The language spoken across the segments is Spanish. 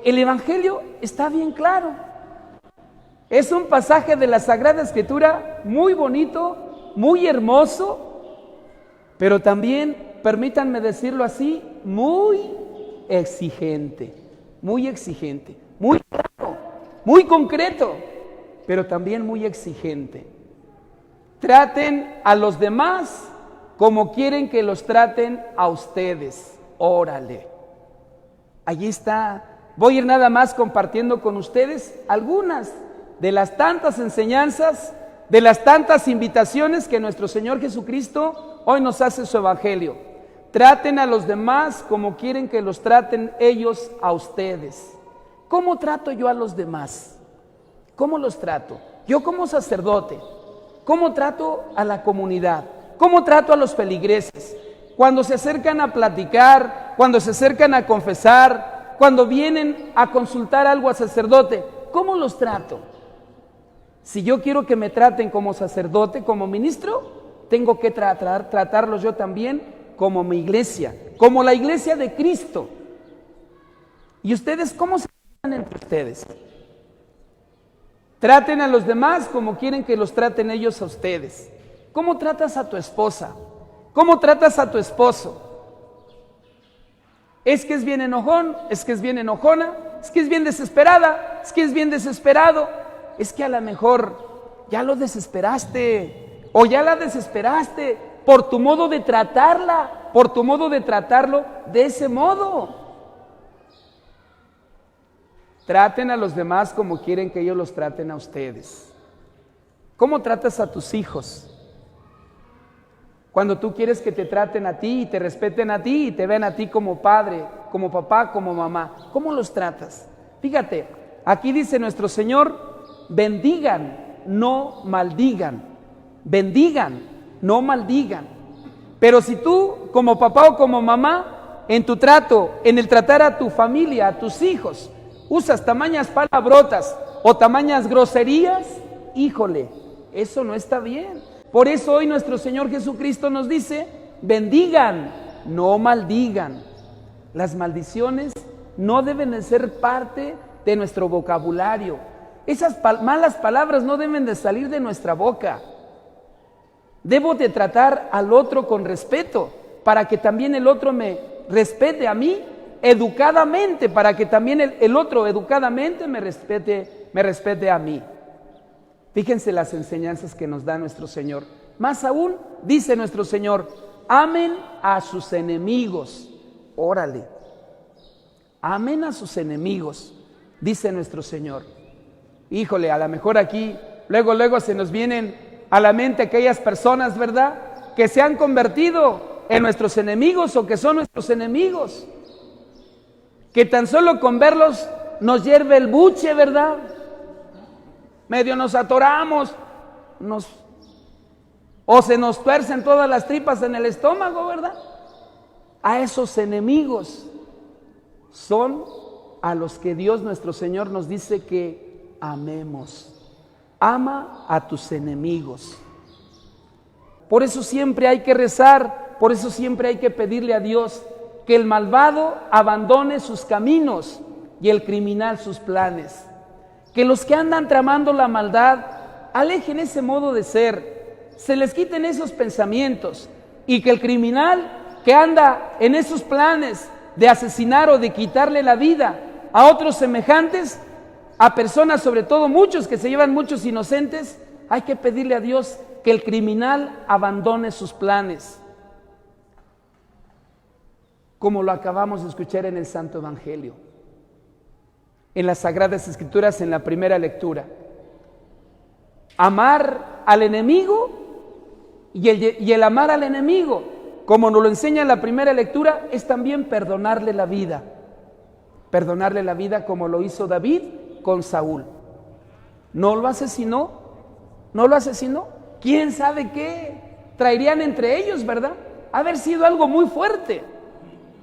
el Evangelio está bien claro. Es un pasaje de la Sagrada Escritura muy bonito, muy hermoso, pero también, permítanme decirlo así, muy exigente, muy claro, muy concreto, pero también muy exigente. Traten a los demás como quieren que los traten a ustedes. Órale. Allí está. Voy a ir nada más compartiendo con ustedes algunas de las tantas enseñanzas, de las tantas invitaciones que nuestro Señor Jesucristo hoy nos hace su Evangelio. Traten a los demás como quieren que los traten ellos a ustedes. ¿Cómo trato yo a los demás? ¿Cómo los trato? Yo como sacerdote, ¿cómo trato a la comunidad? ¿Cómo trato a los feligreses? Cuando se acercan a platicar, cuando se acercan a confesar, cuando vienen a consultar algo al sacerdote, ¿cómo los trato? Si yo quiero que me traten como sacerdote, como ministro, tengo que tratarlos yo también como mi iglesia, como la iglesia de Cristo. ¿Y ustedes cómo se tratan entre ustedes? Traten a los demás como quieren que los traten ellos a ustedes. ¿Cómo tratas a tu esposa? ¿Cómo tratas a tu esposo? Es que es bien enojón, es que es bien enojona, es que es bien desesperada, es que es bien desesperado. Es que a lo mejor ya lo desesperaste o ya la desesperaste por tu modo de tratarla, por tu modo de tratarlo de ese modo. Traten a los demás como quieren que ellos los traten a ustedes. ¿Cómo tratas a tus hijos? Cuando tú quieres que te traten a ti y te respeten a ti y te vean a ti como padre, como papá, como mamá, ¿cómo los tratas? Fíjate, aquí dice nuestro Señor: bendigan, no maldigan. Bendigan, no maldigan. Pero si tú, como papá o como mamá, en tu trato, en el tratar a tu familia, a tus hijos, usas tamañas palabrotas o tamañas groserías, híjole, eso no está bien. Por eso hoy nuestro Señor Jesucristo nos dice: bendigan, no maldigan. Las maldiciones no deben de ser parte de nuestro vocabulario. Esas malas palabras no deben de salir de nuestra boca. Debo de tratar al otro con respeto, para que también el otro me respete a mí educadamente, para que también el otro educadamente me respete a mí. Fíjense las enseñanzas que nos da nuestro Señor. Más aún, dice nuestro Señor: amen a sus enemigos. Órale. Amen a sus enemigos, dice nuestro Señor. Híjole, a lo mejor aquí, luego se nos vienen a la mente aquellas personas, ¿verdad?, que se han convertido en nuestros enemigos o que son nuestros enemigos. Que tan solo con verlos nos hierve el buche, ¿verdad? Medio nos atoramos, o se nos tuercen todas las tripas en el estómago, ¿verdad? A esos enemigos son a los que Dios nuestro Señor nos dice que amemos. Ama a tus enemigos. Por eso siempre hay que rezar, por eso siempre hay que pedirle a Dios que el malvado abandone sus caminos y el criminal sus planes. Que los que andan tramando la maldad alejen ese modo de ser, se les quiten esos pensamientos, y que el criminal que anda en esos planes de asesinar o de quitarle la vida a otros semejantes, a personas, sobre todo muchos que se llevan muchos inocentes, hay que pedirle a Dios que el criminal abandone sus planes, como lo acabamos de escuchar en el Santo Evangelio, en las Sagradas Escrituras, en la primera lectura. Amar al enemigo y el amar al enemigo, como nos lo enseña en la primera lectura, es también perdonarle la vida. Perdonarle la vida como lo hizo David con Saúl. ¿No lo asesinó? ¿No lo asesinó? ¿Quién sabe qué traerían entre ellos, verdad? Haber sido algo muy fuerte.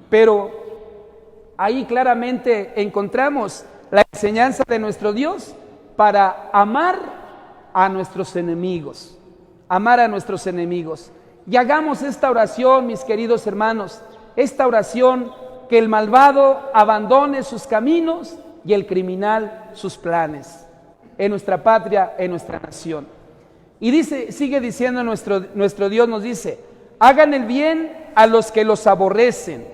Pero ahí claramente encontramos la enseñanza de nuestro Dios para amar a nuestros enemigos. Amar a nuestros enemigos. Y hagamos esta oración, mis queridos hermanos, esta oración: que el malvado abandone sus caminos y el criminal sus planes en nuestra patria, en nuestra nación. Y dice, sigue diciendo nuestro Dios, nos dice: hagan el bien a los que los aborrecen,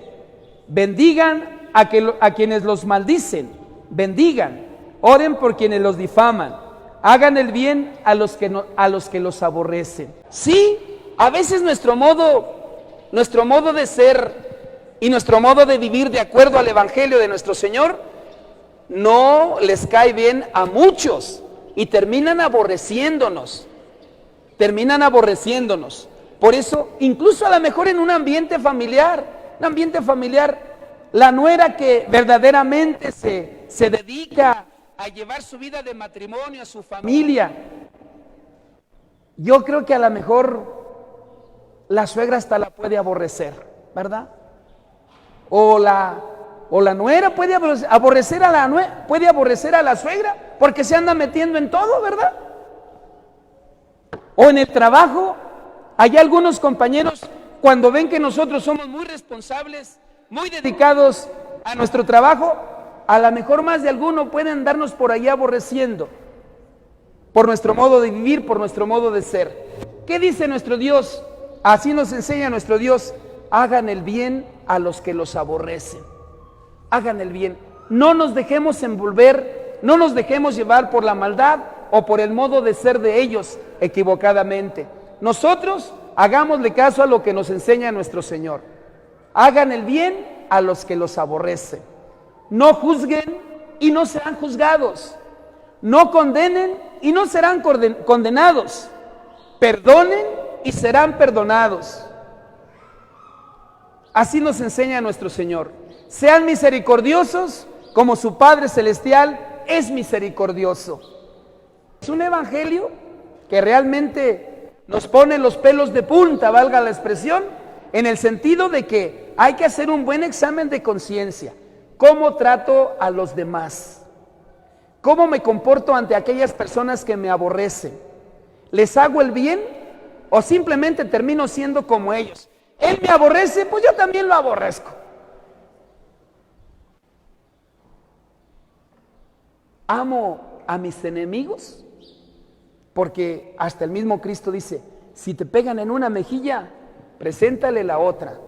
bendigan a quienes los maldicen, bendigan, oren por quienes los difaman, hagan el bien a los que los aborrecen. Sí, a veces nuestro modo de ser y nuestro modo de vivir de acuerdo al Evangelio de nuestro Señor no les cae bien a muchos y terminan aborreciéndonos. Por eso, incluso a lo mejor en un ambiente familiar, la nuera que verdaderamente se dedica a llevar su vida de matrimonio, a su familia, yo creo que a lo mejor la suegra hasta la puede aborrecer, ¿verdad? O la nuera puede aborrecer a la suegra porque se anda metiendo en todo, ¿verdad? O en el trabajo, hay algunos compañeros, cuando ven que nosotros somos muy responsables, muy dedicados a nuestro trabajo, a lo mejor más de alguno pueden darnos por ahí aborreciendo, por nuestro modo de vivir, por nuestro modo de ser. ¿Qué dice nuestro Dios? Así nos enseña nuestro Dios: hagan el bien a los que los aborrecen. Hagan el bien. No nos dejemos envolver, no nos dejemos llevar por la maldad o por el modo de ser de ellos equivocadamente. Nosotros hagámosle caso a lo que nos enseña nuestro Señor. Hagan el bien a los que los aborrecen. No juzguen y no serán juzgados. No condenen y no serán condenados. Perdonen y serán perdonados. Así nos enseña nuestro Señor. Sean misericordiosos como su Padre Celestial es misericordioso. Es un evangelio que realmente nos pone los pelos de punta, valga la expresión, en el sentido de que hay que hacer un buen examen de conciencia. ¿Cómo trato a los demás? ¿Cómo me comporto ante aquellas personas que me aborrecen? ¿Les hago el bien o simplemente termino siendo como ellos? Él me aborrece, pues yo también lo aborrezco. ¿Amo a mis enemigos? Porque hasta el mismo Cristo dice: si te pegan en una mejilla, preséntale la otra.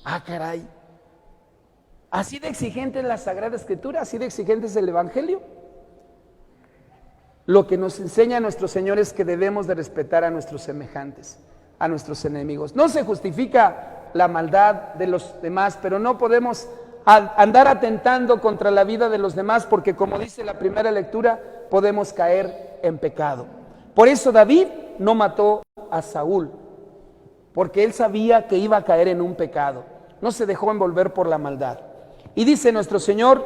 Ah, caray. ¿Así de exigente es la Sagrada Escritura? ¿Así de exigente es el Evangelio? Lo que nos enseña nuestro Señor es que debemos de respetar a nuestros semejantes, a nuestros enemigos. No se justifica la maldad de los demás, pero no podemos andar atentando contra la vida de los demás, porque como dice la primera lectura, podemos caer en pecado. Por eso David no mató a Saúl, porque él sabía que iba a caer en un pecado. No se dejó envolver por la maldad. Y dice nuestro Señor: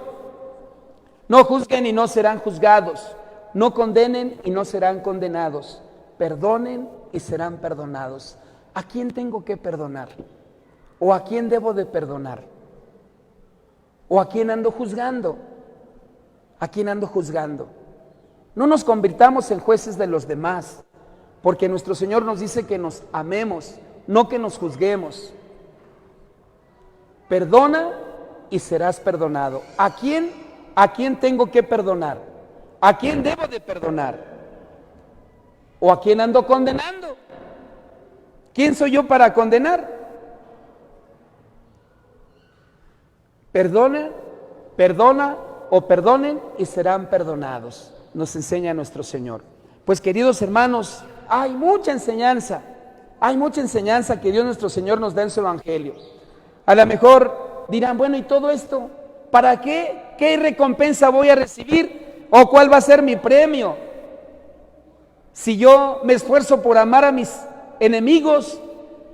no juzguen y no serán juzgados, no condenen y no serán condenados, perdonen y serán perdonados. ¿A quién tengo que perdonar? ¿O a quién debo de perdonar? ¿O a quién ando juzgando? ¿A quién ando juzgando? No nos convirtamos en jueces de los demás, porque nuestro Señor nos dice que nos amemos, no que nos juzguemos. Perdona y serás perdonado. ¿A quién tengo que perdonar? ¿A quién debo de perdonar? ¿O a quién ando condenando? ¿Quién soy yo para condenar? Perdona o perdonen y serán perdonados, nos enseña nuestro Señor. Pues, queridos hermanos, hay mucha enseñanza que Dios nuestro Señor nos da en su Evangelio. A lo mejor dirán: bueno, ¿y todo esto? ¿Para qué? ¿Qué recompensa voy a recibir? ¿O cuál va a ser mi premio? Si yo me esfuerzo por amar a mis enemigos,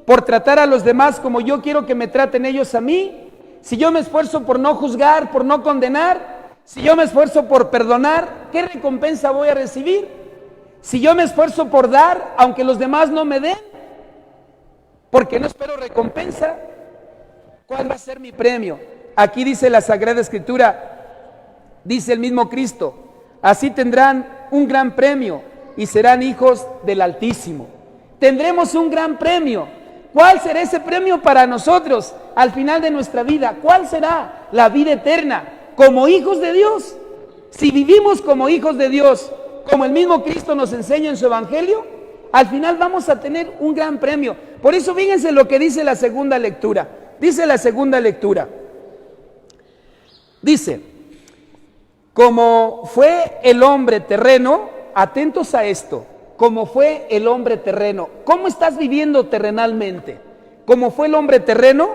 por tratar a los demás como yo quiero que me traten ellos a mí, si yo me esfuerzo por no juzgar, por no condenar, si yo me esfuerzo por perdonar, ¿qué recompensa voy a recibir? Si yo me esfuerzo por dar, aunque los demás no me den, porque no espero recompensa, ¿cuál va a ser mi premio? Aquí dice la Sagrada Escritura, dice el mismo Cristo: así tendrán un gran premio y serán hijos del Altísimo. Tendremos un gran premio. ¿Cuál será ese premio para nosotros al final de nuestra vida? ¿Cuál será? La vida eterna. como hijos de Dios. Si vivimos como hijos de Dios, como el mismo Cristo nos enseña en su Evangelio, al final vamos a tener un gran premio. Por eso fíjense lo que dice la segunda lectura. Dice la segunda lectura. Dice, como fue el hombre terreno, atentos a esto, como fue el hombre terreno. ¿Cómo estás viviendo terrenalmente? Como fue el hombre terreno,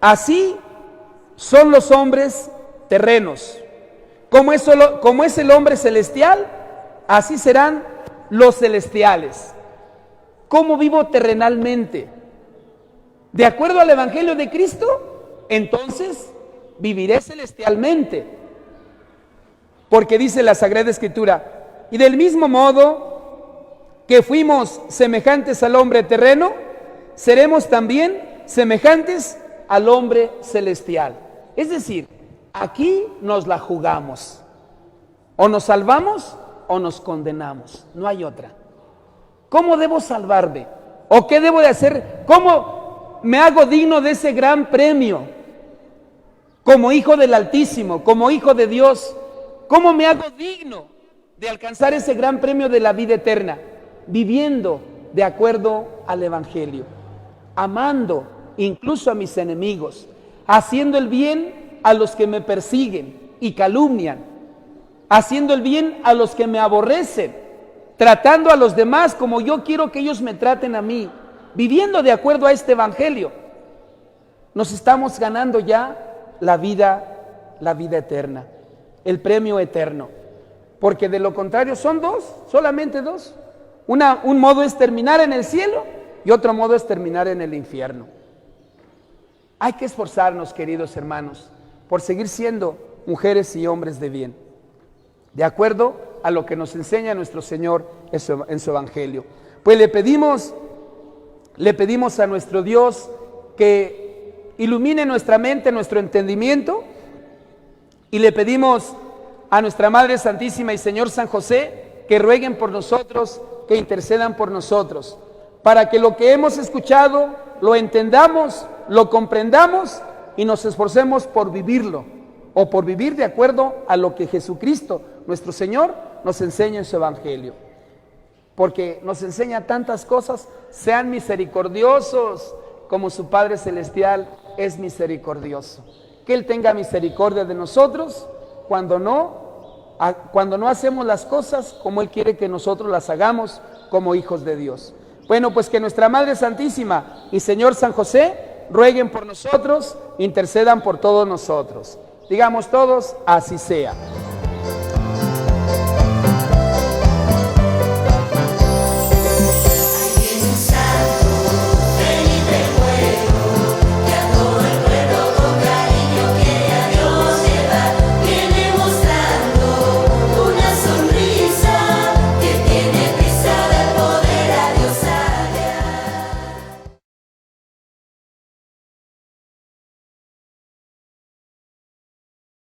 así son los hombres terrenos. Como es el hombre celestial, así serán los celestiales. ¿Cómo vivo terrenalmente? ¿De acuerdo al Evangelio de Cristo? Entonces viviré celestialmente. Porque dice la Sagrada Escritura, y del mismo modo que fuimos semejantes al hombre terreno, seremos también semejantes al hombre celestial. Es decir, aquí nos la jugamos. O nos salvamos o nos condenamos. No hay otra. ¿Cómo debo salvarme? ¿O qué debo de hacer? ¿Cómo me hago digno de ese gran premio? Como hijo del Altísimo, como hijo de Dios. ¿Cómo me hago digno de alcanzar ese gran premio de la vida eterna? Viviendo de acuerdo al Evangelio. Amando incluso a mis enemigos. Haciendo el bien a los que me persiguen y calumnian, haciendo el bien a los que me aborrecen, tratando a los demás como yo quiero que ellos me traten a mí, viviendo de acuerdo a este Evangelio. Nos estamos ganando ya la vida eterna, el premio eterno, porque de lo contrario son dos, solamente dos. Un modo es terminar en el cielo y otro modo es terminar en el infierno. Hay que esforzarnos, queridos hermanos, por seguir siendo mujeres y hombres de bien, de acuerdo a lo que nos enseña nuestro Señor en su Evangelio. Pues le pedimos a nuestro Dios que ilumine nuestra mente, nuestro entendimiento, y le pedimos a nuestra Madre Santísima y Señor San José que rueguen por nosotros, que intercedan por nosotros, para que lo que hemos escuchado lo entendamos, lo comprendamos y nos esforcemos por vivirlo, o por vivir de acuerdo a lo que Jesucristo, nuestro Señor, nos enseña en su Evangelio. Porque nos enseña tantas cosas. Sean misericordiosos como su Padre Celestial es misericordioso. Que Él tenga misericordia de nosotros cuando no hacemos las cosas como Él quiere que nosotros las hagamos como hijos de Dios. Bueno, pues que nuestra Madre Santísima y Señor San José rueguen por nosotros, intercedan por todos nosotros. Digamos todos, así sea.